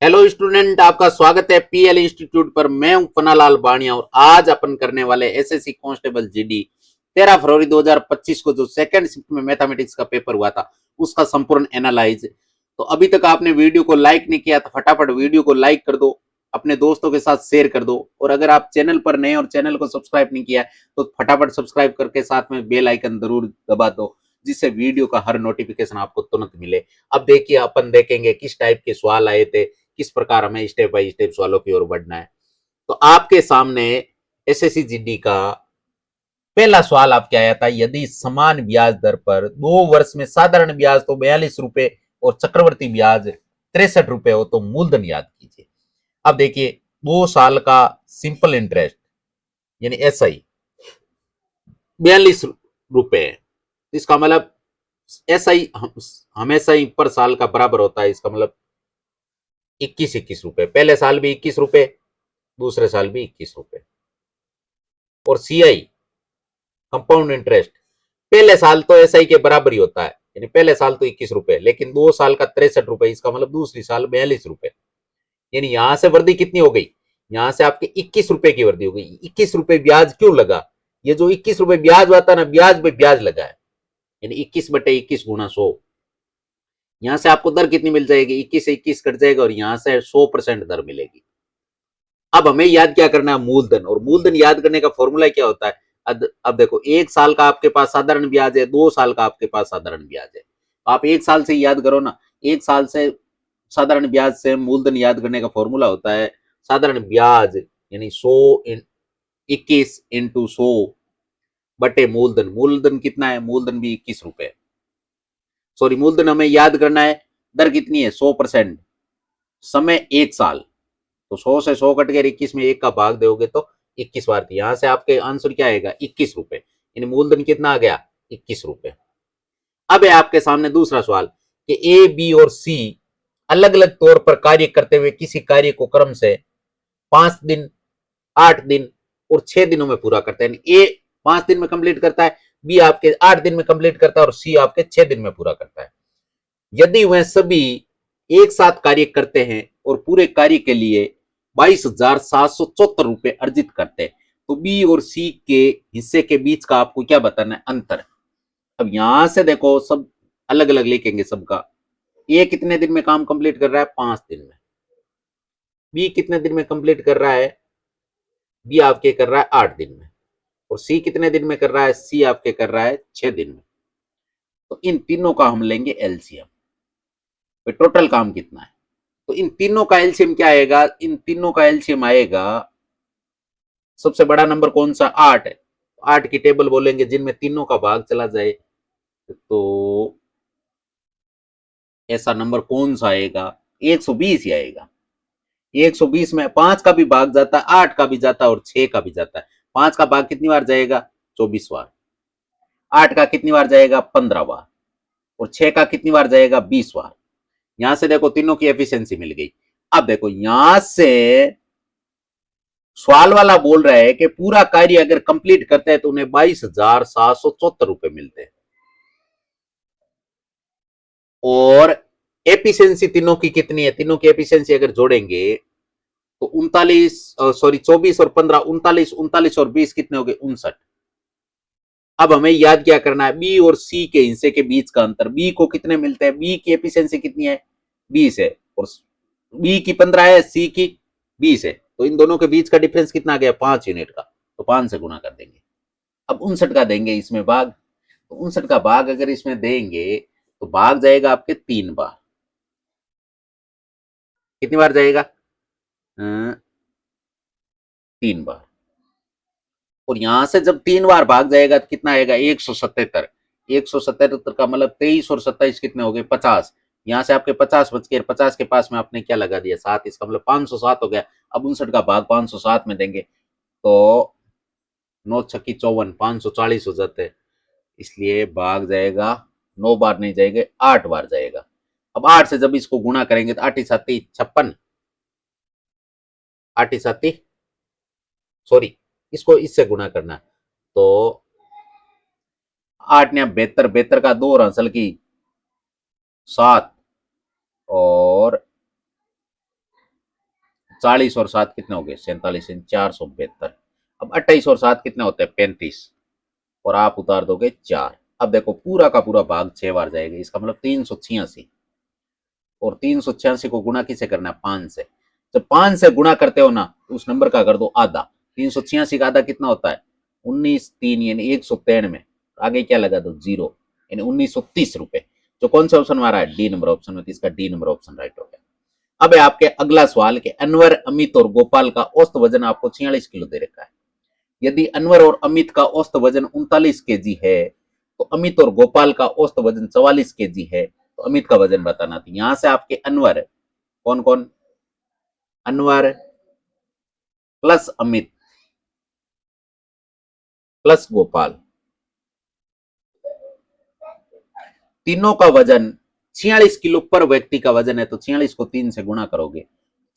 Hello student, आपका स्वागत है पीएल इंस्टीट्यूट पर। मैं हूं पन्नालाल बाणिया और आज अपन करने वाले एसएससी कांस्टेबल जीडी 13 फरवरी 2025 को जो सेकंड शिफ्ट में मैथमेटिक्स का पेपर हुआ था उसका संपूर्ण एनालाइज। तो अभी तक आपने वीडियो को लाइक नहीं किया तो फटाफट वीडियो को लाइक कर दो, अपने दोस्तों के साथ शेयर कर दो, और अगर आप चैनल पर नए और चैनल को सब्सक्राइब नहीं किया तो फटाफट सब्सक्राइब करके साथ में बेल आइकन जरूर दबा दो, जिससे वीडियो का हर नोटिफिकेशन आपको तुरंत मिले। अब देखिए, अपन देखेंगे किस टाइप के सवाल आए थे, किस प्रकार हमें स्टेप बाय स्टेप सवालों की ओर बढ़ना है। तो आपके सामने एसएससी जीडी का पहला सवाल आपके आया था, यदि समान ब्याज दर पर 2 वर्ष में साधारण ब्याज तो 42 रुपए और चक्रवर्ती ब्याज 63 रुपए हो तो मूलधन याद कीजिए। अब देखिए, 2 साल का सिंपल इंटरेस्ट यानी एसआई 42 रुपए है। इसका मतलब एसआई हमेशा ही पर साल का बराबर होता है। इसका मतलब 21-21 रुपए, पहले साल भी 21 रुपए, दूसरे साल भी 21 रुपए। और सीआई कंपाउंड इंटरेस्ट पहले साल तो एसआई के बराबर ही होता है, यानी पहले साल तो 21 रुपए, लेकिन 2 साल का 63 रुपए। इसका मतलब दूसरी साल 42 रुपए। यानी यहां से वृद्धि कितनी हो गई, यहां से आपके 21 रुपए की वृद्धि हो गई। 21 रुपए ब्याज क्यों लगा? ये जो 21 रुपए ब्याज आता है ना, ब्याज पे ब्याज लगा है, यानी 21/21 × 100। यहां से आपको दर कितनी मिल जाएगी, 21 से 21 कट जाएगा और यहां से 100% दर मिलेगी। अब हमें याद क्या करना है, मूलधन। और मूलधन याद करने का फॉर्मूला क्या होता है? अब देखो, 1 साल का आपके पास साधारण ब्याज है, 2 साल का आपके पास साधारण ब्याज है। आप 1 साल से याद करो ना। 1 साल से साधारण ब्याज से मूलधन याद करने का फॉर्मूला होता है साधारण ब्याज यानी 121 × 100 बटे मूलधन। मूलधन कितना है? मूलधन भी 21 रुपए। सॉरी, मूलधन हमें याद करना है। दर कितनी है? 100%। समय 1 साल। तो 100 से 100 कट गए, 21 में 1 का भाग दोगे तो 21 बार थी। यहां से आपके आंसर क्या आएगा? 21 रुपए। यानी मूलधन कितना आ गया? 21 रुपए। अब है आपके सामने दूसरा सवाल कि ए, बी और सी अलग अलग तौर पर कार्य करते हुए किसी कार्य को क्रम से 5 दिन, 8 दिन और 6 दिनों में पूरा करते हैं। ए 5 दिन में कंप्लीट करता है, बी आपके 8 दिन में कंप्लीट करता है और सी आपके 6 दिन में पूरा करता है। यदि वह सभी एक साथ कार्य करते हैं और पूरे कार्य के लिए 22,774 रुपए अर्जित करते हैं, तो बी और सी के हिस्से के बीच का आपको क्या बताना है? अंतर। अब यहां से देखो, सब अलग अलग लिखेंगे सबका। ए कितने दिन में काम कंप्लीट कर रहा है? 5 दिन में। बी कितने दिन में कंप्लीट कर रहा है? बी आपके कर रहा है 8 दिन में। और सी कितने दिन में कर रहा है? सी आपके कर रहा है 6 दिन में। तो इन तीनों का हम लेंगे एलसीएम। टोटल काम कितना है? तो इन तीनों का एलसीएम क्या आएगा? इन तीनों का एलसीएम आएगा, सबसे बड़ा नंबर कौन सा? 8 है। 8 की टेबल बोलेंगे जिनमें तीनों का भाग चला जाए, तो ऐसा नंबर कौन सा आएगा? 120 ही आएगा। 120 में 5 का भी भाग जाता है, 8 का भी जाता है और 6 का भी जाता है। 5 का भाग कितनी बार जाएगा? 24 बार। 8 का कितनी बार जाएगा? 15 बार। और 6 का कितनी बार जाएगा? 20 बार। यहां से देखो तीनों की एफिशिएंसी मिल गई। अब देखो, यहां से सवाल वाला बोल रहा है कि पूरा कार्य अगर कंप्लीट करते हैं तो उन्हें 22,774 रुपए मिलते हैं। और एफिशिएंसी तीनों की कितनी है? तीनों की एफिशिएंसी अगर जोड़ेंगे तो 24 और 15 39, 39 और 20 कितने हो गए? 59। अब हमें याद क्या करना है? बी और सी के हिस्से के बीच का अंतर। बी को कितने मिलते हैं? बी की एफिशिएंसी कितनी है? 20 है। और बी की 15 है, सी की 20 है। तो इन दोनों के बीच का डिफरेंस कितना आ गया? 5 यूनिट का। तो 5 से गुना कर देंगे। अब 59 का देंगे इसमें भाग। तो 59 का भाग अगर इसमें देंगे तो भाग जाएगा आपके 3 बार। कितनी बार जाएगा? 3 बार। और यहां से जब 3 बार भाग जाएगा तो कितना आएगा? 177। 177 का मतलब 23 और 27 कितने हो गए? 50। यहां से आपके 50 बच गए, 50 के पास में आपने क्या लगा दिया? 7। इसका मतलब 507 हो गया। अब 59 का भाग 507 में देंगे तो 9 छक्की 54, 540 हो जाते हैं। इसलिए भाग जाएगा 9 बार नहीं जाएगा, 8 बार जाएगा। अब 8 से जब इसको गुणा करेंगे तो 8 साती 56, 8 साती, सॉरी, इसको इससे गुणा करना। तो 8 ने 72, 72 का 2 और हंसल की 7 और 40 और 7 कितने हो गए 47, 472। अब 28 और 7 कितने होते हैं 35, और आप उतार दोगे 4। अब देखो पूरा का पूरा भाग 6 बार जाएगा, इसका मतलब 386, और 386 को गुणा किसे करना है 5 से। जब 5 से गुणा करते हो ना तो उस नंबर का कर दो आधा। 386 का आधा कितना होता है 19 3 यानी 193, आगे क्या लगा दो 0, यानी 1930 रुपए। जो कौन सा ऑप्शन हमारा है डी नंबर ऑप्शन में, तो इसका डी नंबर ऑप्शन राइट हो गया। अब है आपके अगला सवाल के अनवर, अमित और गोपाल का औसत वजन आपको 46 किलो दे रखा है। यदि अनवर और अमित का औसत वजन 39 केजी है, तो अमित और गोपाल का औसत वजन 44 केजी है, तो अमित का वजन बताना। तो यहां से आपके अनवर कौन कौन, अनवर प्लस अमित प्लस गोपाल, तीनों का वजन 46 किलो पर व्यक्ति का वजन है, तो 46 को 3 से गुणा करोगे,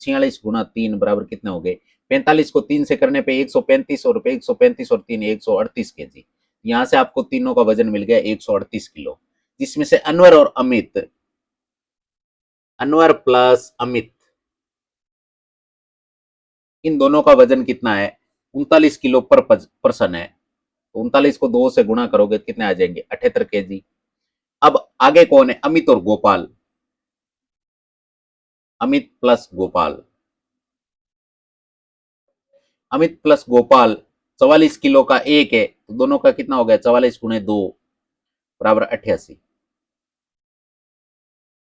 46 गुणा 3 बराबर कितने हो गए 45 को 3 से करने पे 135, और 135 और 3 138 केजी। यहां से आपको तीनों का वजन मिल गया 138 किलो, जिसमें से अनवर और अमित, अनवर प्लस अमित, इन दोनों का वजन कितना है 39 किलो पर पर्सन है, तो 39 को 2 से गुणा करोगे तो कितने आ जाएंगे 78 केजी। अब आगे कौन है अमित और Gopal, Amit plus Gopal, Amit plus Gopal 44 kilo का एक है, तो दोनों का कितना हो गया 44 गुणे 2 बराबर 88,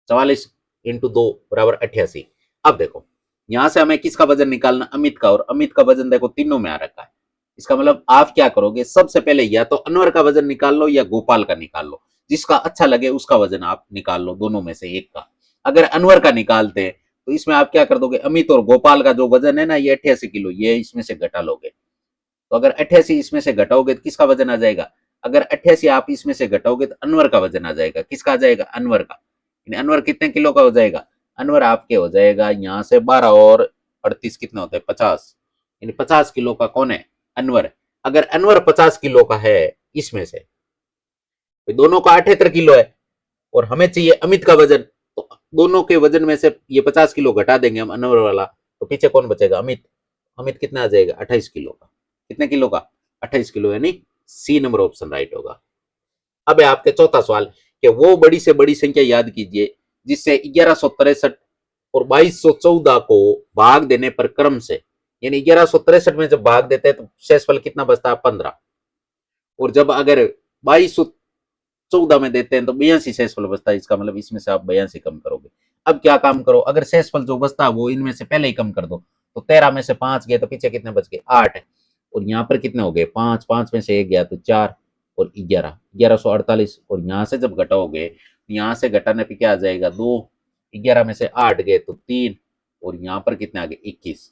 44 इंटू 2 बराबर 88। अब देखो यहां से हमें किसका वजन निकालना अमित का, और अमित का वजन देखो तीनों में आ रखा है। इसका मतलब आप क्या करोगे सबसे पहले या तो अनवर का वजन निकाल लो या गोपाल का निकाल लो, जिसका अच्छा लगे उसका वजन आप निकाल लो, दोनों में से एक का। अगर अनवर का निकालते हैं तो इसमें आप क्या कर दोगे अमित और गोपाल का जो वजन है ना ये 88 किलो, ये इसमें से घटा लोगे। तो अगर 88 इसमें से घटाओगे तो किसका वजन आ जाएगा, अगर 88 आप इसमें से घटाओगे तो अनवर का वजन आ जाएगा। किसका आ जाएगा अनवर का, अनवर कितने किलो का हो जाएगा, अनवर आपके हो जाएगा यहाँ से 12 और 38 कितना होता है 50, यानी 50 किलो का कौन है अनवर। अगर अनवर 50 किलो का है इसमें से, तो दोनों का 78 किलो है और हमें चाहिए अमित का वजन, तो दोनों के वजन में से ये 50 किलो घटा देंगे हम अनवर वाला, तो पीछे कौन बचेगा अमित। अमित कितना आ जाएगा 28 किलो का, कितने किलो का 28 किलो, यानी सी नंबर ऑप्शन राइट होगा। अब है आपके चौथा सवाल कि वो बड़ी से बड़ी संख्या याद कीजिए जिससे 1163 और 2214 को भाग देने पर क्रम से, यानी 1163 में जब भाग देते हैं तो शेषफल कितना बचता है 15, और जब अगर 2214 में देते हैं तो 82 शेषफल बचता है। इसका मतलब इसमें से आप 82 कम करोगे। अब क्या काम करो, अगर शेषफल जो बचता है वो इनमें से पहले ही कम कर दो, तो 13 में से 5 गए तो पीछे कितने बच गए 8, और यहाँ पर कितने हो गए 5, 5 में से 1 गया तो 4 और 11, 1148, और यहाँ से जब घटाओगे यहाँ से घटाने पे क्या आ जाएगा 2, 11 में से 8 गए तो 3, और यहाँ पर कितने आ गए 21।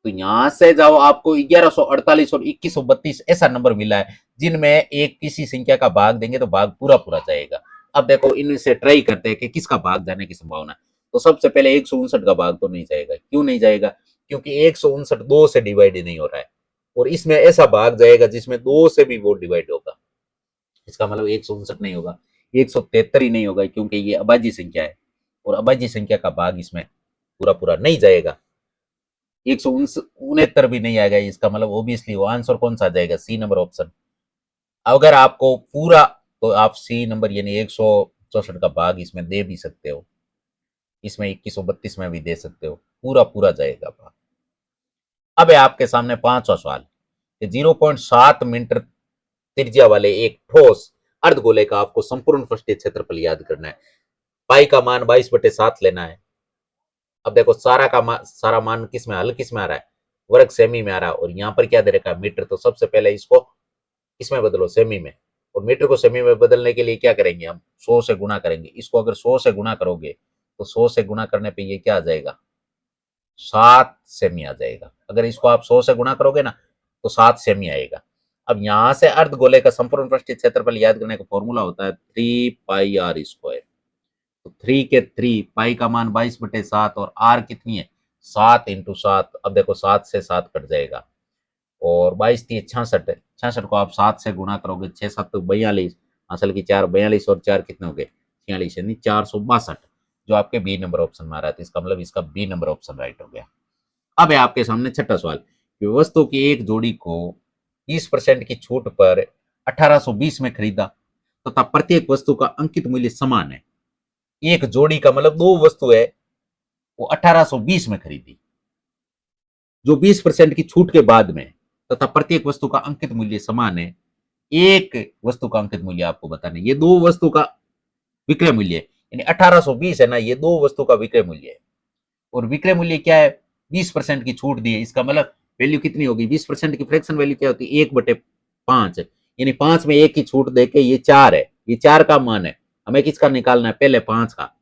तो यहां से जाओ आपको 1148 और 2132 ऐसा नंबर मिला है जिनमें एक किसी संख्या का भाग देंगे तो भाग पूरा पूरा जाएगा। अब देखो इनमें से ट्राई करते हैं कि किसका भाग जाने की संभावना है। तो सबसे पहले 159 का भाग तो नहीं जाएगा, क्यों नहीं जाएगा, क्योंकि 159 2 से डिवाइड नहीं हो रहा है, और इसमें ऐसा भाग जाएगा जिसमें 2 से भी वो डिवाइड होगा। इसका मतलब 159 नहीं होगा, 173 ही नहीं होगा, क्योंकि ये अभाज्य संख्या है और अभाज्य संख्या का भाग इसमें पूरा पूरा नहीं जाएगा। 169 भी नहीं आएगा, इसका मतलब ओबियसली वो आंसर कौन सा आ जाएगा सी नंबर ऑप्शन। अगर आपको पूरा, तो आप सी नंबर यानी 164 का भाग इसमें दे भी सकते हो, इसमें 2132 में भी दे सकते हो, पूरा पूरा जाएगा भाग। अब है आपके सामने पांचवा सवाल, 0.7 मीटर त्रिज्या वाले एक ठोस अर्धगोले का आपको संपूर्ण पृष्ठीय क्षेत्रफल याद करना है। पाई का मान 22/7 लेना है। अब देखो सारा मान किस में हल किस में आ रहा है वर्ग सेमी में आ रहा है, और यहाँ पर क्या दे रखा है मीटर, तो सबसे पहले इसको किसमें बदलो सेमी में, और मीटर को सेमी में बदलने के लिए क्या करेंगे हम 100 से गुणा करेंगे। इसको अगर 100 से गुणा करोगे तो 100 से गुणा करने पे ये क्या आ जाएगा 7 सेमी आ जाएगा। अगर इसको आप 100 से गुणा करोगे ना तो 7 सेमी आएगा। अब यहां से अर्धगोले का संपूर्ण पृष्ठीय क्षेत्रफल याद करने का फॉर्मूला होता है 3πr²। तो 3 के 3, पाई का मान 22/7 और आर कितनी है 7 इंटू 7। अब देखो 7 से 7 कट जाएगा, और 22×3 = 66, 66 को आप 7 से गुणा करोगे 6×7 तो 42, असल की 4 42 और 4 कितने हो गए 46, यानी 462, जो आपके बी नंबर ऑप्शन में आ रहा था। इसका मतलब इसका बी नंबर ऑप्शन राइट हो गया। अब है आपके सामने छठा सवाल कि वस्तु की एक जोड़ी को 20% की छूट पर 1820 में खरीदा तथा प्रत्येक वस्तु का अंकित मूल्य समान है। एक जोड़ी का मतलब दो वस्तु है, वो 1820 में खरीदी जो 20% की छूट के बाद में, तथा प्रत्येक वस्तु का अंकित मूल्य समान है। एक वस्तु का अंकित मूल्य आपको बताना है। ये दो वस्तु का विक्रय मूल्य है, यानी 1820 है ना, ये दो वस्तु का विक्रय मूल्य है। और विक्रय मूल्य क्या है? 20% की छूट दी है, इसका मतलब वैल्यू कितनी होगी? 20% की फ्रैक्शन वैल्यू क्या होती है? 1/5, यानी 5 में 1 की छूट देके ये 4 है, ये 4 का मान है। हमें किसका निकालना है? पहले 5 का।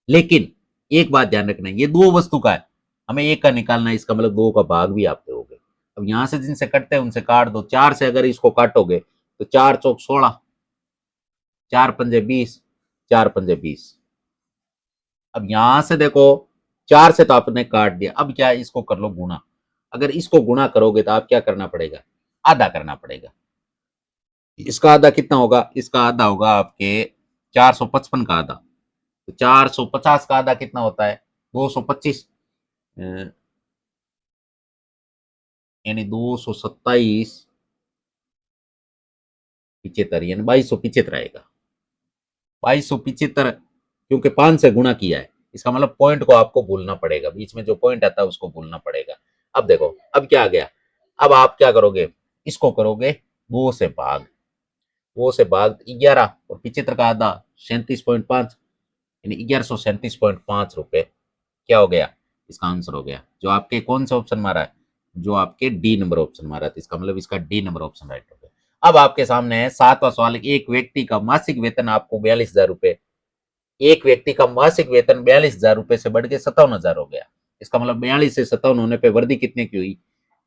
लेकिन एक बात ध्यान रखना है, ये दो वस्तु का है, हमें एक का निकालना है, इसका मतलब दो का भाग भी आप दोगे। अब यहां से जिनसे कटते हैं उनसे काट दो। 4 से अगर इसको काटोगे तो 4 चौक 16, 4 पंजे 20, 4 पंजे 20। अब यहां से देखो 4 से तो आपने काट दिया, अब क्या है? इसको कर लो गुणा। अगर इसको गुणा करोगे तो आप क्या करना पड़ेगा? आधा करना पड़ेगा। इसका आधा कितना होगा? इसका आधा होगा आपके 455 का आधा। तो 450 का आधा कितना होता है? 225, यानी 227 75, यानी 2275 आएगा। 2275, क्योंकि 5 से गुणा किया है, इसका मतलब पॉइंट को आपको भूलना पड़ेगा, बीच में जो पॉइंट आता है उसको भूलना पड़ेगा। अब देखो, अब क्या आ गया? अब आप क्या करोगे? इसको करोगे 2 से भाग, 2 से भाग 11, और 75 का आधा 37.5, यानी 1137.5 रुपए। क्या हो गया? इसका आंसर हो गया। जो आपके कौन सा ऑप्शन मारा है? जो आपके डी नंबर ऑप्शन मारा था, इसका मतलब इसका डी नंबर ऑप्शन राइट हो गया। अब आपके सामने है 7वां सवाल। एक व्यक्ति का मासिक वेतन आपको 42,000 रुपए, एक व्यक्ति का मासिक वेतन 42,000 रुपए से बढ़ के 57,000 हो गया। इसका मतलब 42 से 57 होने पे वृद्धि कितने की हुई?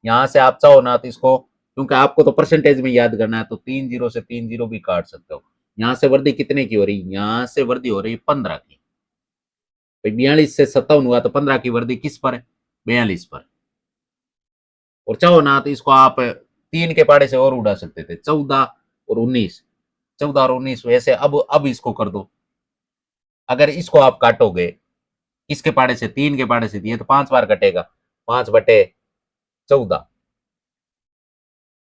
यहां से आप चाहो ना तो इसको, क्योंकि आपको तो परसेंटेज में याद करना है, तो 3 जीरो से 3 जीरो भी काट सकते हो। यहां से वृद्धि कितने की हो रही? यहां से वृद्धि हो रही है 15 की। 42 से 57 हुआ तो 15 की वृद्धि किस पर है? 42 पर। और चाहो ना तो इसको आप 3 के पाड़े से और उड़ा सकते थे, 14 और 19, 14 और 19 वैसे। अब इसको कर दो। अगर इसको आप काटोगे किसके पाड़े से? 3 के पाड़े से, दिए तो 5 बार कटेगा। 5/14,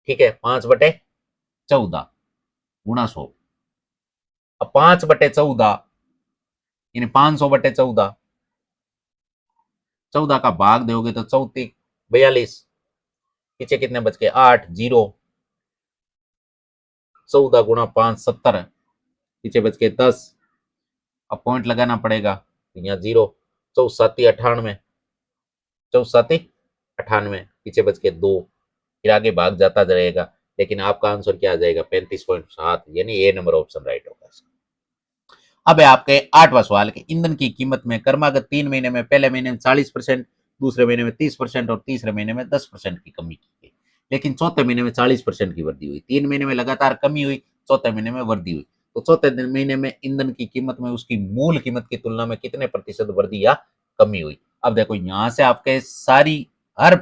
ठीक है, 5/14 गुणा 100। अब 5/14 यानी 500/14, 14 का भाग दोगे तो 34, 42, पीछे कितने बच गए? 8 जीरो। 14 गुणा 5 70, पीछे बच गए 10। अब पॉइंट लगाना पड़ेगा, तो यहाँ जीरो। 4×7 = 98, 4×7 = 98, पीछे बच के 2, फिर आगे भाग जाता रहेगा। लेकिन आपका आंसर क्या आ जाएगा? 35.7, यानी ए नंबर ऑप्शन राइट होगा। अब है आपके 8वां सवाल कि ईंधन की कीमत में क्रमागत 3 महीने में, पहले महीने में 40%, दूसरे महीने में 30% और तीसरे महीने में 10% की कमी की गई, लेकिन चौथे महीने में 40% की वृद्धि हुई। 3 महीने में लगातार कमी हुई, चौथे महीने में वृद्धि हुई। तो चौथे महीने में ईंधन की कीमत में उसकी मूल कीमत की तुलना में कितने प्रतिशत वृद्धि या कमी हुई? अब देखो, यहां से आपके सारी हर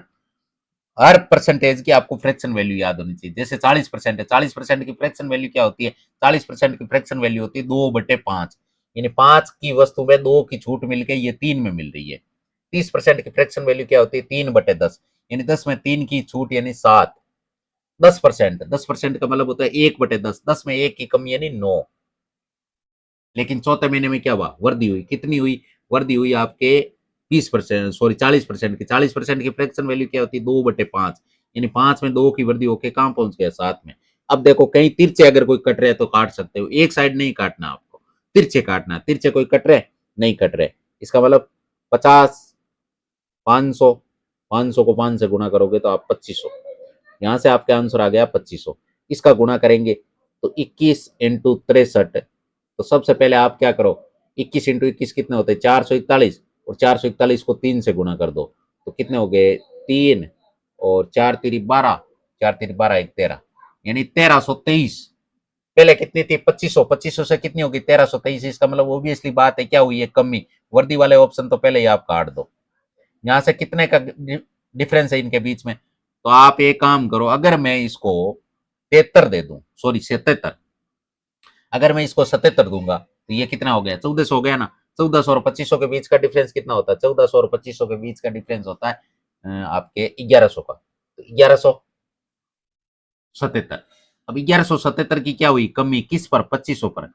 हर परसेंटेज की आपको फ्रैक्शन वैल्यू याद होनी चाहिए। जैसे 40% है, 40% की फ्रैक्शन वैल्यू क्या होती है? 40% की फ्रैक्शन वैल्यू होती है 2/5, यानी 5 की वस्तु में 2 की छूट मिलकर ये 3 में मिल रही है। 30% की फ्रैक्शन वैल्यू क्या होती है? 3/10, यानी 10 में 3 की छूट, यानी 7। 10% का मतलब होता है 1/10, 10 में 1 की कमी यानी 9। लेकिन चौथे महीने में क्या हुआ? वृद्धि हुई। कितनी हुई? वृद्धि हुई आपके 20%, सॉरी 40% की। 40% की फ्रैक्शन वैल्यू क्या होती है? 2/5, यानी 5 में 2 की वृद्धि होकर कहां पहुंच गया? 7 में। अब देखो, कहीं तिरछे अगर कोई कट रहे तो काट सकते हो, एक साइड नहीं काटना आपको, तिरछे काटना। तिरछे कोई कट रहे? नहीं कट रहे। इसका मतलब 50, 500, 500 को 5 से गुणा करोगे तो आप 2500, यहां से आपका आंसर आ गया 2500। इसका गुणा करेंगे तो 21 इंटू 63। तो सबसे पहले आप क्या करो, 21 इंटू 21 कितने होते हैं? 441, और 441 को 3 से गुणा कर दो तो कितने हो गए? 3, और 4×3 = 12, 4×3 = 12, 13, यानी 1323। पहले कितनी थी? 2500, 2500 से कितनी होगी? 1323। इसका मतलब ओबियसली बात है क्या हुई है? कमी। वर्दी वाले ऑप्शन तो पहले ही आप काट दो। यहां से कितने का डिफरेंस है इनके बीच में? तो आप एक काम करो, अगर मैं इसको 73 दे दूं, सॉरी 77, अगर मैं इसको 77 दूंगा तो ये कितना हो गया? 1400 हो गया ना। 1400 और 2500 के बीच का डिफरेंस कितना होता है? 1400 और 2500 के बीच का डिफरेंस होता है आपके 1100 का। तो 1177। अब 1177 की क्या हुई कमी, किस पर? 2500 पर,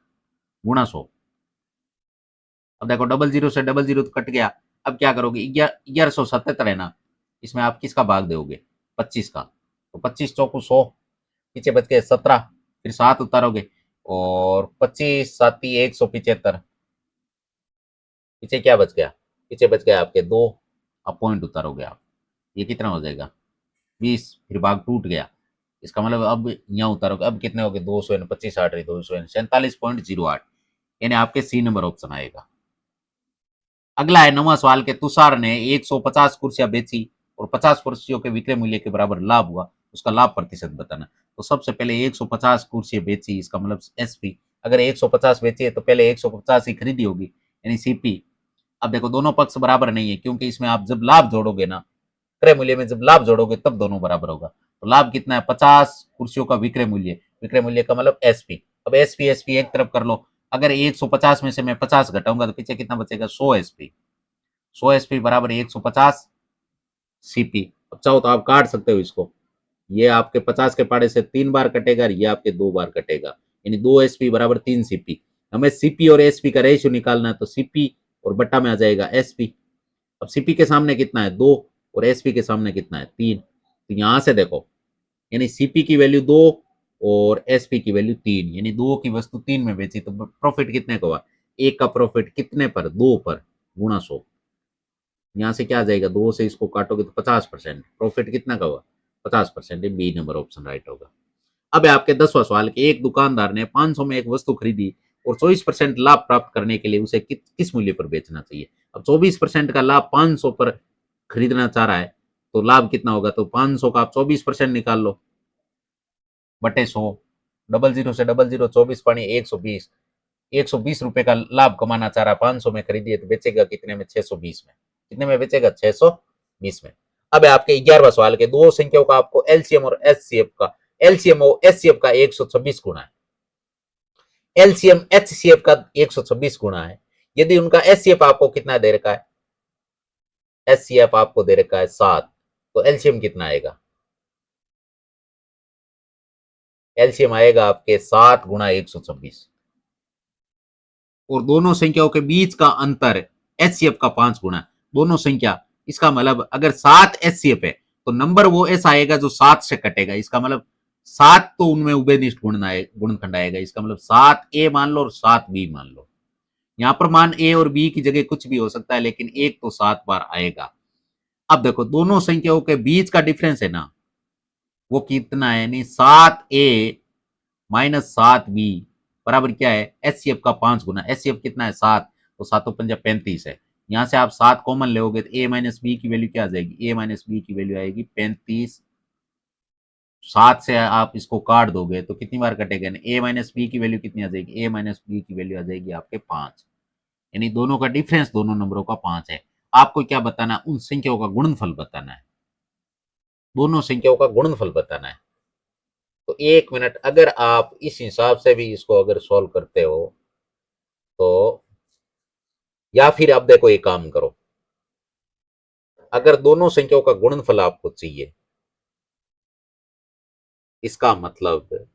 गुणा 100। अब देखो डबल जीरो से डबल जीरो तो कट गया। अब क्या करोगे? 1177 है ना, इसमें आप किसका भाग दोगे? 25 का। तो 25 चौकू 100, पीछे बच गए 17, फिर 7 उतारोगे और 25 साती 175, पीछे क्या बच गया? पीछे बच गया आपके 2। अब पॉइंट उतारोगे आप, ये कितना हो जाएगा? 20, फिर भाग टूट गया। इसका मतलब अब यहाँ उतारोगे, अब कितने हो गए? 200 25 8 200 47.08, यानी आपके सी नंबर ऑप्शन आएगा। अगला है 9वां सवाल के तुषार ने 150 कुर्सियां बेची और 50 कुर्सियों के विक्रय मूल्य के बराबर लाभ हुआ, उसका लाभ प्रतिशत बताना। तो सबसे पहले 150 कुर्सियां बेची, इसका मतलब एसपी। अगर 150 बेची है तो पहले 150 ही खरीदी होगी, यानी सीपी। अब देखो दोनों पक्ष बराबर नहीं है, क्योंकि इसमें आप जब लाभ जोड़ोगे ना, क्रय मूल्य में जब लाभ जोड़ोगे तब दोनों बराबर होगा। तो लाभ कितना है? 50 कुर्सियों का विक्रय मूल्य, विक्रय मूल्य का मतलब एसपी। अब एसपी एसपी एक तरफ कर लो। अगर 150 में से मैं 50 घटाऊंगा तो पीछे कितना बचेगा? 100 एसपी। 100 एसपी बराबर 150 सीपी। अब चाहो तो आप काट सकते हो इसको, ये आपके 50 के पाड़े से 3 बार कटेगा, ये आपके 2 बार कटेगा, यानी 2 एसपी बराबर 3 सीपी। हमें सीपी और एसपी का रेशियो निकालना है, तो सीपी और बट्टा में आ जाएगा एसपी। अब सीपी के सामने कितना है? 2, और एसपी के सामने कितना है? 3। तो यहां से देखो, यानी सीपी की वैल्यू 2 और एसपी की वैल्यू 3, यानी 2 की वस्तु 3 में बेची, तो प्रॉफिट कितने का हुआ? एक का प्रॉफिट कितने पर? 2 पर, गुणा 100। यहाँ से क्या आ जाएगा? 2 से इसको काटोगे तो 50%, प्रॉफिट कितना का हुआ? 50%। बी नंबर ऑप्शन राइट होगा। अब है आपके 10वां सवाल कि एक दुकानदार ने 500 में एक वस्तु खरीदी और 24% लाभ प्राप्त करने के लिए उसे किस मूल्य पर बेचना चाहिए? अब 24% का लाभ 500 पर खरीदना चाह रहा है, तो लाभ कितना होगा? तो 500 का आप 24% निकाल लो, बटे 100। डबल जीरो से डबल जीरो 24 पानी 120, 120 रुपए का लाभ कमाना चाह रहा, 500 में खरीदिए तो बेचेगा कितने में? 620 में। कितने में बेचेगा? 620 में। अब है आपके 11वां सवाल के दो संख्याओं का आपको एलसीएम और एचसीएफ का, एलसीएम और एचसीएफ का 126 गुना है, एलसीएम एचसीएफ का 126 गुना है। यदि उनका एचसीएफ आपको कितना दे रखा है? एचसीएफ आपको दे रखा है 7, तो एलसीएम कितना आएगा? एलसीएम आएगा आपके 7 गुना 126। और दोनों संख्याओं के बीच का अंतर एचसीएफ का 5 गुना, दोनों संख्या। इसका मतलब अगर 7 एचसीएफ है तो नंबर वो ऐसा आएगा जो 7 से कटेगा, इसका मतलब 7 तो उनमें उभयनिष्ठ गुणनखंड आएगा, इसका मतलब 7 ए मान लो और 7 बी मान लो। यहां पर मान ए और बी की जगह कुछ भी हो सकता है, लेकिन एक तो 7 बार आएगा। अब देखो दोनों संख्याओं के बीच का डिफरेंस है ना, वो कितना है? यानी 7 ए माइनस 7 बी बराबर क्या है? एचसीएफ का 5 गुना। एचसीएफ कितना है? 7, तो 7 पंजा 35 है। यहां से आप 7 कॉमन लोगे तो ए माइनस बी की वैल्यू क्या आ जाएगी? ए माइनस बी की वैल्यू आएगी 35। 7 से आप इसको काट दोगे तो कितनी बार कटेगा? ए माइनस बी की वैल्यू कितनी आ जाएगी? ए माइनस बी की वैल्यू आ जाएगी आपके 5, यानी दोनों का डिफरेंस दोनों नंबरों का 5 है। आपको क्या बताना है? उन संख्याओं का गुणनफल बताना है, दोनों संख्याओं का गुणनफल बताना है। तो 1 मिनट, अगर आप इस हिसाब से भी इसको अगर सॉल्व करते हो तो, या फिर आप देखो एक काम करो, अगर दोनों संख्याओं का गुणनफल आपको चाहिए, इसका मतलब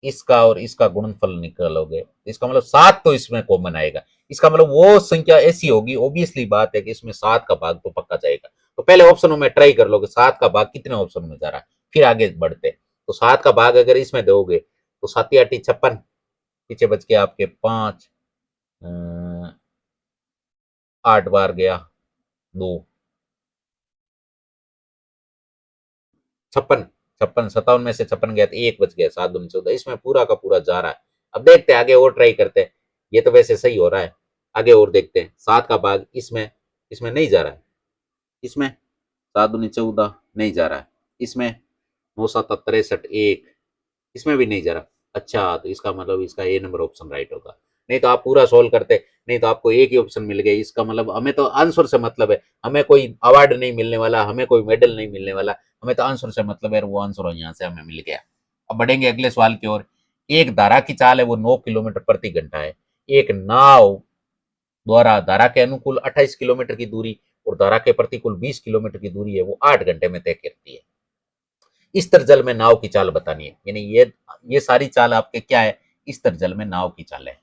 इसका और इसका गुणनफल निकालोगे, इसका मतलब 7 तो इसमें कॉमन आएगा, इसका मतलब वो संख्या ऐसी होगी, ऑब्वियसली बात है कि इसमें 7 का भाग तो पक्का जाएगा। तो पहले ऑप्शनों में ट्राई कर लो कि 7 का भाग कितने ऑप्शन में जा रहा है, फिर आगे बढ़ते। तो 7 का भाग अगर इसमें दोगे तो 7 8 56, पीछे बच के आपके 5, 8 बार गया 2, 56, 56 57 में से 56 गया तो 1 बच गया, 7 दूनी 14, इसमें पूरा का पूरा जा रहा है। अब देखते हैं आगे और ट्राई करते हैं, ये तो वैसे सही हो रहा है, आगे और देखते हैं। 7 का भाग इसमें, इसमें नहीं जा रहा है, इसमें 7 दूनी 14 नहीं जा रहा है, इसमें 9 7 63 1, इसमें भी नहीं जा रहा। अच्छा, तो इसका मतलब इसका ए नंबर ऑप्शन राइट होगा, नहीं तो आप पूरा सोल्व करते, नहीं तो आपको एक ही ऑप्शन मिल गया। इसका मतलब हमें तो आंसर से मतलब है, हमें कोई अवार्ड नहीं मिलने वाला, हमें कोई मेडल नहीं मिलने वाला, हमें तो आंसर से मतलब है, वो आंसर यहाँ से हमें मिल गया। अब बढ़ेंगे अगले सवाल की ओर। एक धारा की चाल है वो 9 किलोमीटर प्रति घंटा है, एक नाव द्वारा धारा के अनुकूल 28 किलोमीटर की दूरी और धारा के प्रतिकूल 20 किलोमीटर की दूरी है वो 8 घंटे में तय करती है। इस स्तर जल में नाव की चाल बतानी है, यानी ये सारी चाल आपके क्या है, इस स्तर जल में नाव की चाल है।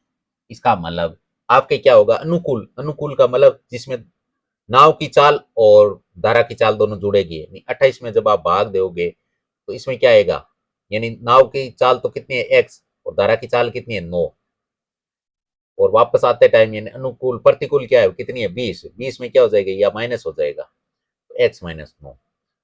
इसका मतलब आपके क्या होगा, अनुकूल, अनुकूल का मतलब जिसमें नाव की चाल और धारा की चाल दोनों जुड़ेगी। 28 में जब आप भाग दोगे तो इसमें क्या आएगा, यानी नाव की चाल तो कितनी है एक्स और धारा की चाल कितनी है 9, और वापस आते टाइम यानी अनुकूल प्रतिकूल क्या है कितनी है 20, 20 में क्या हो जाएगा या माइनस हो जाएगा तो एक्स माइनस 9।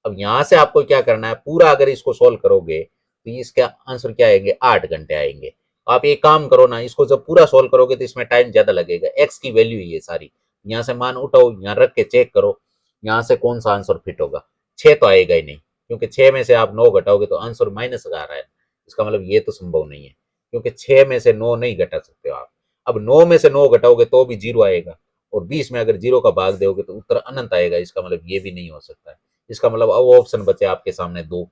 अब यहां से आपको क्या करना है, पूरा अगर इसको सोल्व करोगे तो इसका आंसर क्या आएंगे 8 घंटे आएंगे। आप एक काम करो ना, इसको जब पूरा सोल्व करोगे तो इसमें टाइम ज्यादा लगेगा। एक्स की वैल्यू ये सारी यहाँ से मान उठाओ, यहाँ रख के चेक करो यहाँ से कौन सा आंसर फिट होगा। 6 तो आएगा ही नहीं, क्योंकि 6 में से आप 9 घटाओगे तो आंसर माइनस का आ रहा है। इसका मतलब ये तो संभव नहीं है, क्योंकि 6 में से 9 नहीं घटा सकते हो आप। अब 9 में से 9 घटाओगे तो भी 0 आएगा, और 20 में अगर 0 का भाग दोगे तो उत्तर अनंत आएगा। इसका मतलब ये भी नहीं हो सकता है। इसका मतलब अब ऑप्शन बचे आपके सामने दो,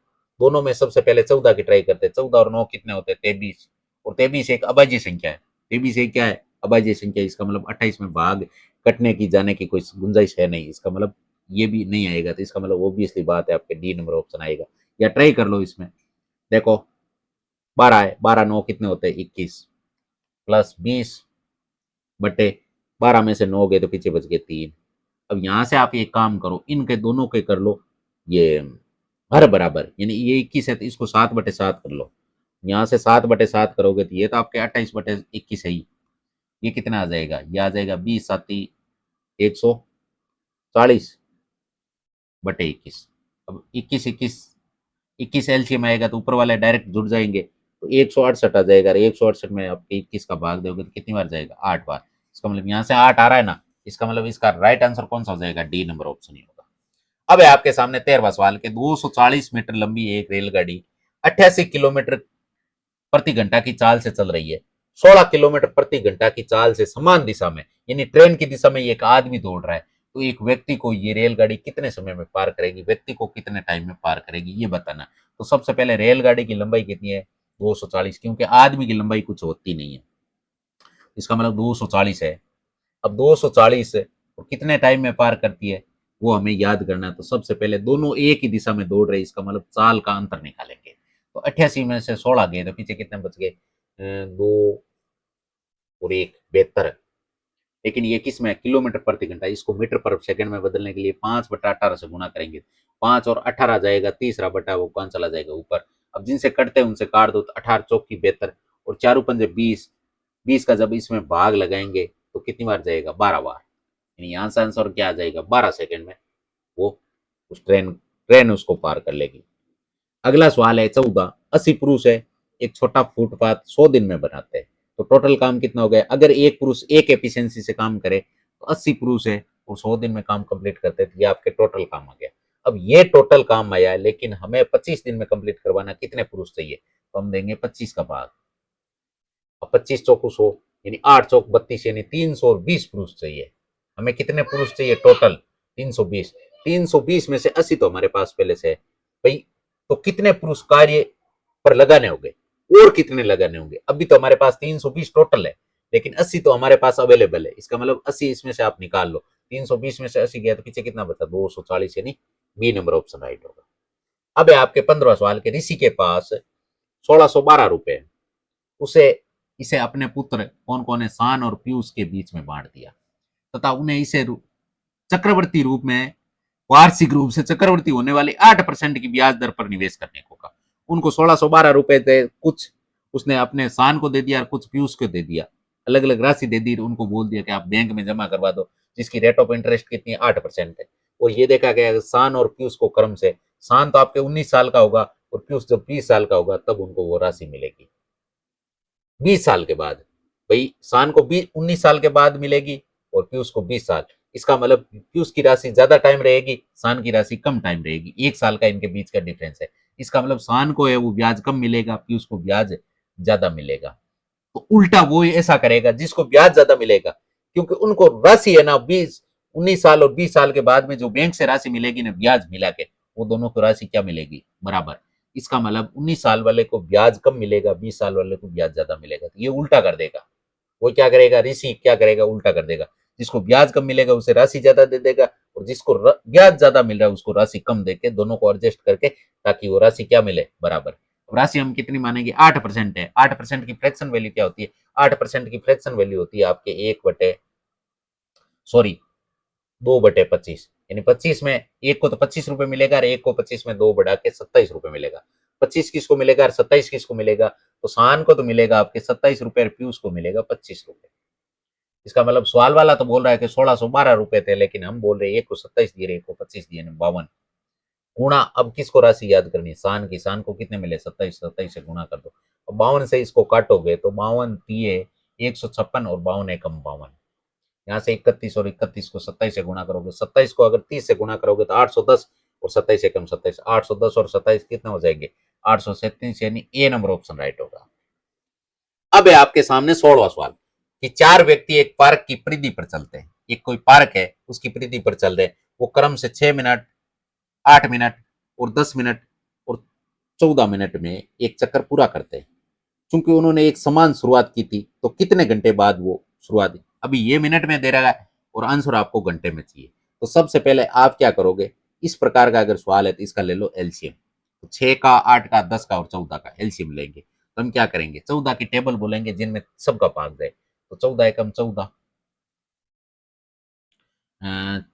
दोनों में सबसे पहले 14 की ट्राई करते हैं। 14 और 9 कितने होते हैं 23, और 23 एक अभाज्य संख्या है। 23 एक क्या है अभाज्य संख्या। इसका मतलब 28 में भाग कटने की जाने की कोई गुंजाइश है नहीं। इसका मतलब ये भी नहीं आएगा, तो इसका मतलब ऑब्वियसली बात है आपके डी नंबर ऑप्शन आएगा। या ट्राई कर लो इसमें, देखो 12 है, 12 9 कितने होते हैं 21 प्लस 20 बटे 12 में से 9 गए तो पीछे बच गए 3। अब यहां से आप एक काम करो, इनके दोनों के कर लो ये हर बराबर, यानी ये 21 है तो इसको 7/7 कर लो। यहाँ से 7/7 करोगे तो ये तो आपके 28/21 है ही। ये कितना आ जाएगा, ये आ जाएगा 20 7 140/21। अब 21 एलसीएम आएगा तो ऊपर वाले डायरेक्ट जुड़ जाएंगे, तो 168 आ जाएगा। 168 में आपके 21 का भाग दोगे तो कितनी बार जाएगा 8 बार। इसका मतलब यहाँ से 8 आ रहा है ना, इसका मतलब इसका राइट आंसर कौन सा हो जाएगा, डी नंबर ऑप्शन ही होगा। अब है आपके सामने 13वां सवाल के 240 मीटर लंबी एक रेलगाड़ी 88 किलोमीटर प्रति घंटा की चाल से चल रही है। 16 किलोमीटर प्रति घंटा की चाल से समान दिशा में, यानी ट्रेन की दिशा में एक आदमी दौड़ रहा है, तो एक व्यक्ति को ये रेलगाड़ी कितने समय में पार करेगी, व्यक्ति को कितने टाइम में पार करेगी ये बताना। तो सबसे पहले रेलगाड़ी की लंबाई कितनी है 240, क्योंकि आदमी की लंबाई कुछ होती नहीं है, इसका मतलब 240 है। अब 240 और कितने टाइम में पार करती है वो हमें याद करना है। तो सबसे पहले दोनों एक ही दिशा में दौड़ रहे, इसका मतलब चाल का अंतर निकालेंगे। तो 88 में से 16 गए तो पीछे कितने बच गए, 2 और 1 72। लेकिन ये किस में किलोमीटर प्रति घंटा, इसको मीटर पर सेकंड में बदलने के लिए 5/18 से गुना करेंगे। 5 और 18 जाएगा, तीसरा बटा वो कौन चला जाएगा ऊपर। अब जिनसे कटते हैं उनसे काट दो, तो 18 चौकी 72 और चारू पंजे 20। 20 का जब इसमें भाग लगाएंगे तो कितनी बार जाएगा 12 बार, यानी यहाँ से आंसर क्या आ जाएगा 12 सेकंड में वो उस ट्रेन उसको पार कर लेगी। अगला सवाल है 14। 80 पुरुष है, एक छोटा फुटपाथ 100 दिन में बनाते हैं, तो टोटल काम कितना हो गया। अगर एक पुरुष एक एफिशिएंसी से काम करे तो 80 पुरुष है और 100 दिन में काम कंप्लीट करते हैं, तो ये आपके टोटल काम आ गया। अब ये टोटल काम आया है, लेकिन हमें 25 दिन में कंप्लीट करवाना, कितने पुरुष चाहिए, तो हम देंगे 25 का भाग। अब 25 चौक 100 यानी 8 चौक 32, यानी 320 पुरुष चाहिए। हमें कितने पुरुष चाहिए टोटल 320। 320 में से 80 तो हमारे पास पहले से है भाई, तो कितने पुरुष कार्य पर लगाने होंगे और कितने लगाने होंगे। अभी तो हमारे पास 320 टोटल है, लेकिन 80 तो हमारे पास अवेलेबल है। इसका मतलब 80 इसमें से आप निकाल लो, 320 में से 80 गया तो पीछे कितना बचा 240, यानी बी नंबर ऑप्शन राइट होगा। अब है आपके 15वां सवाल के ऋषि के पास 1612 रुपए, उसे इसे अपने पुत्र कौन कौन है शान और पीयूष के बीच में बांट दिया, तथा उन्हें इसे चक्रवर्ती रूप में वार्षिक रूप से चक्रवर्ती होने वाली 8% की ब्याज दर पर निवेश करने को कहा। उनको 1612 रुपए थे, कुछ उसने अपने शान को दे दिया और कुछ पीयूष को दे दिया, अलग अलग राशि दे दी। उनको बोल दिया कि आप बैंक में जमा करवा दो, जिसकी रेट ऑफ इंटरेस्ट कितनी है 8% है। और ये देखा गया शान और पीयूष को क्रम से, शान तो आपके 19 साल का होगा और पीयूष जब 20 साल का होगा तब उनको वो राशि मिलेगी। 20 साल के बाद, भाई शान को 19 साल के बाद मिलेगी और पीयूष को 20 साल। इसका मतलब पीयूष की राशि ज्यादा टाइम रहेगी, शान की राशि कम टाइम रहेगी, 1 साल का इनके बीच का डिफरेंस है। इसका मतलब शान को है वो ब्याज कम मिलेगा, पीयूष को ब्याज ज्यादा मिलेगा। तो उल्टा वो ऐसा करेगा जिसको ब्याज ज्यादा मिलेगा, क्योंकि उनको राशि है ना 19 साल और 20 साल के बाद में जो बैंक से राशि मिलेगी ना ब्याज मिला के, वो दोनों को राशि क्या मिलेगी बराबर। इसका मतलब 19 साल वाले को ब्याज कम मिलेगा, 20 साल वाले को ब्याज ज्यादा मिलेगा, तो ये उल्टा कर देगा। वो क्या करेगा, ऋषि क्या करेगा, उल्टा कर देगा। जिसको ब्याज कम मिलेगा उसे राशि ज्यादा दे देगा, और जिसको ब्याज ज्यादा मिल रहा है उसको राशि कम देके दोनों को एडजस्ट करके, ताकि वो राशि क्या मिले, बराबर। अब राशि हम कितनी मानेंगे, 8% है। 8% की फ्रैक्शन वैल्यू क्या होती है, 8% की फ्रैक्शन वैल्यू होती है आपके 2/25, यानी 25 में एक को तो 25 रुपए मिलेगा, और एक को 25 में 2 बढ़ा के 27 रुपए मिलेगा। 25 किसको मिलेगा और 27 किसको मिलेगा, तो शान को तो मिलेगा आपके 27 रुपए, और पीयूष को मिलेगा 25 रुपए। इसका मतलब सवाल वाला तो बोल रहा है कि 1612 रुपए थे, लेकिन हम बोल रहे हैं एक को 27 दिए, एक को 25 दिए, 52 गुणा। अब किसको राशि याद करनी है, शान की। शान को कितने मिले, 27, 27 से गुणा कर दो। और 52 से इसको काटोगे तो 52 दिए 156, और 52 एकम 52, यहाँ से 31, और 31 को 27 से गुणा करोगे, 27 को अगर 30 से गुणा करोगे तो 810, और 27 एकम 27, 810 और 27 कितने हो जाएंगे, 837, यानी ए नंबर ऑप्शन राइट होगा। अब है आपके सामने 16वां सवाल कि चार व्यक्ति एक पार्क की परिधि पर चलते हैं। एक कोई पार्क है, उसकी परिधि पर चल रहे हैं। वो क्रम से 6 मिनट, 8 मिनट और 10 मिनट और 14 मिनट में एक चक्कर पूरा करते हैं। चूंकि उन्होंने एक समान शुरुआत की थी, तो कितने घंटे बाद वो शुरुआत, अभी ये मिनट में दे रहा है और आंसर आपको घंटे में चाहिए। तो सबसे पहले आप क्या करोगे, इस प्रकार का अगर सवाल है तो इसका ले लो एलसीएम। तो 6 का, 8 का, 10 का और 14 का एलसीएम लेंगे। तो हम क्या करेंगे, 14 की टेबल बोलेंगे जिनमें सबका भाग जाए। तो 14 एकम 14,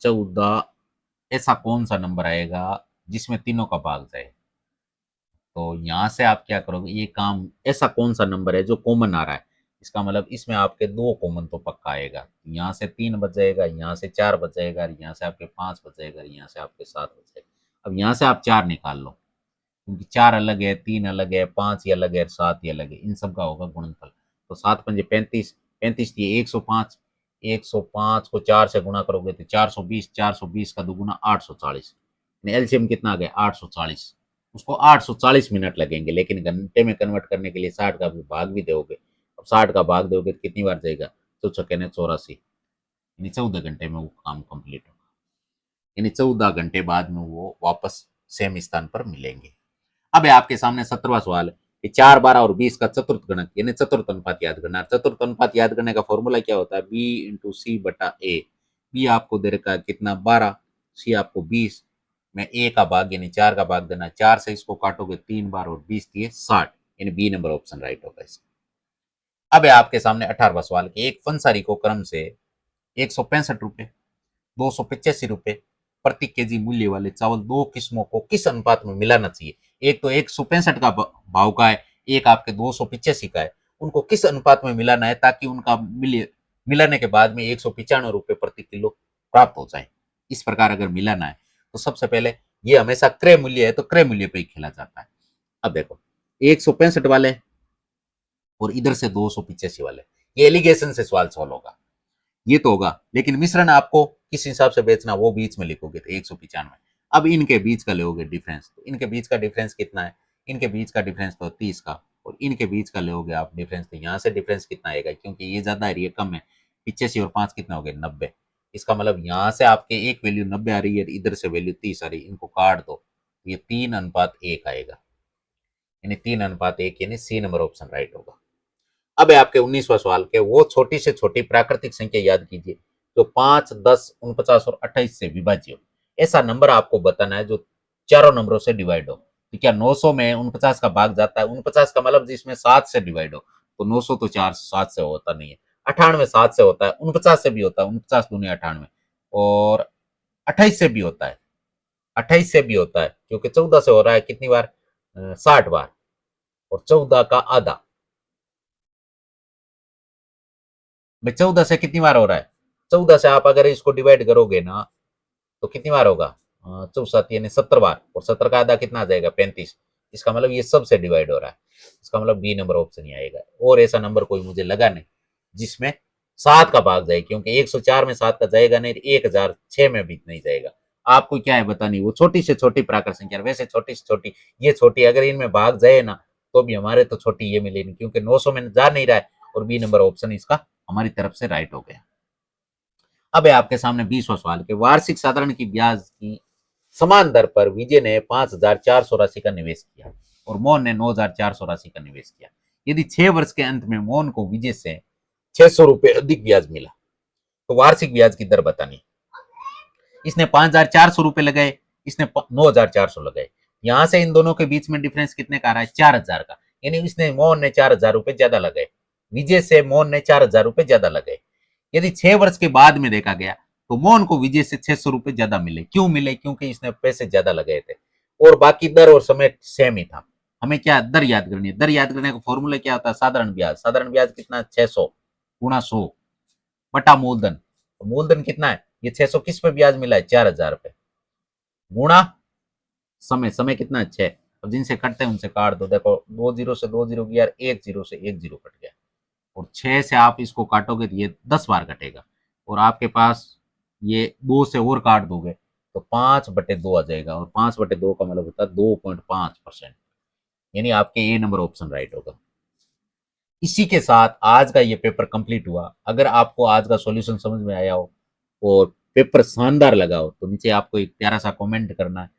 14, ऐसा कौन सा नंबर आएगा जिसमें तीनों का भाग जाए। तो यहाँ से आप क्या करोगे, ये काम, ऐसा कौन सा नंबर है जो कॉमन आ रहा है, इसका मतलब इसमें आपके दो कॉमन तो पक्का आएगा। यहाँ से 3 बच जाएगा, यहाँ से 4 बच जाएगा, यहाँ से आपके 5 बच जाएगा, यहाँ से आपके 7 बच जाएगा। अब यहाँ से आप 4 निकाल लो, क्योंकि 4 अलग है, 3 अलग है, 5 ही अलग है, 7 ही अलग है, इन सब का होगा गुणनफल। तो 7 पंजे 35, 35 दिए 105, 105 को 4 से गुणा करोगे तो 420, 420 का दुगुना 840, एलसीएम कितना आ गया, 840। उसको 840 मिनट लगेंगे, लेकिन घंटे में कन्वर्ट करने के लिए 60 का भी भाग भी दोगे। अब 60 का भाग दोगे तो कितनी बार जाएगा, तो छक्के ने 84, यानी 14 घंटे में वो काम कंप्लीट होगा। यानी 14 घंटे बाद में वो वापस सेम स्थान पर मिलेंगे। अब है आपके सामने 17वां सवाल है कि 4, 12 और 20 का चतुर्थ गणक, यानी चतुर्थ अनुपात याद करना। चतुर्थ अनुपात याद करने का फॉर्मूला क्या होता है, बी इंटू सी बटा ए। बी आपको दे रखा है कितना, 12, सी आपको 20 में ए का भाग यानी 4 का भाग देना। 4 से इसको काटोगे 3 बार और 20 दिए 60, यानी बी नंबर ऑप्शन राइट होगा इसका। अब है आपके सामने 18वां सवाल कि एक फंसारी को क्रम से 165 रुपए, 285 रुपए प्रति केजी मूल्य वाले चावल दो किस्मों को किस अनुपात में मिलाना चाहिए। एक तो 165 का भाव का है, एक आपके 285 का है। उनको किस अनुपात में मिलाना है ताकि उनका मिलाने के बाद में 195 रुपए प्रति किलो प्राप्त हो जाए। इस प्रकार अगर मिलाना है तो सबसे पहले, ये हमेशा क्रय मूल्य है तो क्रय मूल्य पे ही खेला जाता है। अब देखो 165 वाले और इधर से 285 वाले, ये एलिगेशन से सवाल सॉल्व होगा, ये तो होगा। लेकिन मिश्रण आपको किस हिसाब से बेचना वो बीच में लिखोगे तो 195। अब इनके बीच का लोगे डिफरेंस, तो इनके बीच का डिफरेंस कितना है, इनके बीच का डिफरेंस तो 30 का, और इनके बीच का लोगे आप डिफरेंस, तो यहाँ से डिफरेंस कितना आएगा, क्योंकि ये ज्यादा है ये कम है, 85 और 5 कितना हो गया, 90। इसका मतलब यहाँ से आपके एक वैल्यू 90 आ रही है, इधर से वैल्यू 30 आ रही है, इनको काट दो, ये 3:1 आएगा, यानी 3:1, यानी सी नंबर ऑप्शन राइट होगा। अब है आपके 19वां सवाल के वो छोटी से छोटी प्राकृतिक संख्या याद कीजिए जो 5, 10, 49 और 28 से विभाज्य हो। ऐसा नंबर आपको बताना है जो चारों नंबरों से डिवाइड हो। तो क्या 900 में 49 का भाग जाता है, 49 का मतलब जिसमें 7 से डिवाइड हो, तो 900 तो 4 7 से होता नहीं है। 98 7 से होता है, 49 से भी होता है, 49 दूनी 98, और 28 से भी होता है, 28 से भी होता है, क्योंकि 14 से हो रहा है कितनी बार, 60 बार, और 14 का आधा भाई 14 से कितनी बार हो रहा है, 14 से आप अगर इसको डिवाइड करोगे ना तो कितनी बार होगा, 64 यानी 70 बार, और 70 का आधा कितना आ जाएगा, 35। इसका मतलब ये सबसे डिवाइड हो रहा है, इसका मतलब बी नंबर ऑप्शन ही आएगा। और ऐसा नंबर कोई मुझे लगा नहीं जिसमें 7 का भाग जाए, क्योंकि 104 में 7 का जाएगा नहीं, 1006 में भी नहीं जाएगा। आपको क्या है बतानी, वो छोटी से छोटी प्राकृत संख्या, वैसे छोटी से छोटी ये छोटी, अगर इनमें भाग जाए ना तो भी हमारे तो छोटी ये मिलेगी, क्योंकि 900 में जा नहीं रहा है, और बी नंबर ऑप्शन इसका हमारी तरफ से राइट हो गया। अब है आपके सामने 20वां सवाल के वार्षिक साधारण की ब्याज की समान दर पर विजय ने 5,400 राशि का निवेश किया और मोहन ने 9,400 राशि का निवेश किया। यदि 6 वर्ष के अंत में मोहन को विजय से ₹600 अधिक ब्याज मिला। तो वार्षिक ब्याज की दर बतानी। इसने ₹5,400 लगाए, इसने 9,400 लगाए। यहां से इन दोनों के बीच में डिफरेंस कितने का आ रहा है? 4,000 का। यानी इसने मोहन ने ₹4,000 ज्यादा लगाए, विजय से मोहन ने ₹4,000 ज्यादा लगाए। यदि 6 वर्ष के बाद में देखा गया तो मोहन को विजय से ₹600 ज्यादा मिले। क्यों मिले? क्योंकि इसने पैसे ज्यादा लगाए थे और बाकी दर और समय सेम ही था। हमें क्या दर याद करनी है? दर याद करने का फॉर्मूला क्या होता है? साधारण ब्याज। साधारण ब्याज कितना? 600 गुणा 100 बटा मूलधन। तो मूलधन कितना है? ये 600 किस पे ब्याज मिला है? 4,000 पे गुणा समय। समय कितना है? 6। अब जिनसे कटते हैं उनसे काट दो। देखो 2 जीरो से 2 जीरो गया, 1 जीरो से 1 जीरो कट गया और 6 से आप इसको काटोगे तो ये 10 बार कटेगा और आपके पास ये 2 से और काट दोगे तो 5/2 आ जाएगा और 5/2 का मतलब होता है 2.5%। यानी आपके ए नंबर ऑप्शन राइट होगा। इसी के साथ आज का ये पेपर कंप्लीट हुआ। अगर आपको आज का सॉल्यूशन समझ में आया हो और पेपर शानदार लगा हो तो नीचे आपको एक प्यारा सा कमेंट करना है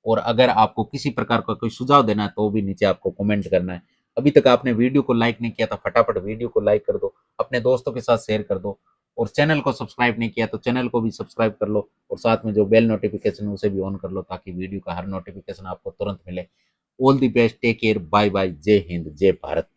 और अगर आपको किसी प्रकार का कोई सुझाव देना है तो भी नीचे आपको कमेंट करना है। अभी तक आपने वीडियो को लाइक नहीं किया तो फटाफट वीडियो को लाइक कर दो, अपने दोस्तों के साथ शेयर कर दो और चैनल को सब्सक्राइब नहीं किया तो चैनल को भी सब्सक्राइब कर लो और साथ में जो बेल नोटिफिकेशन है उसे भी ऑन कर लो ताकि वीडियो का हर नोटिफिकेशन आपको तुरंत मिले। All the best, take care, bye bye, जय हिंद, जय भारत।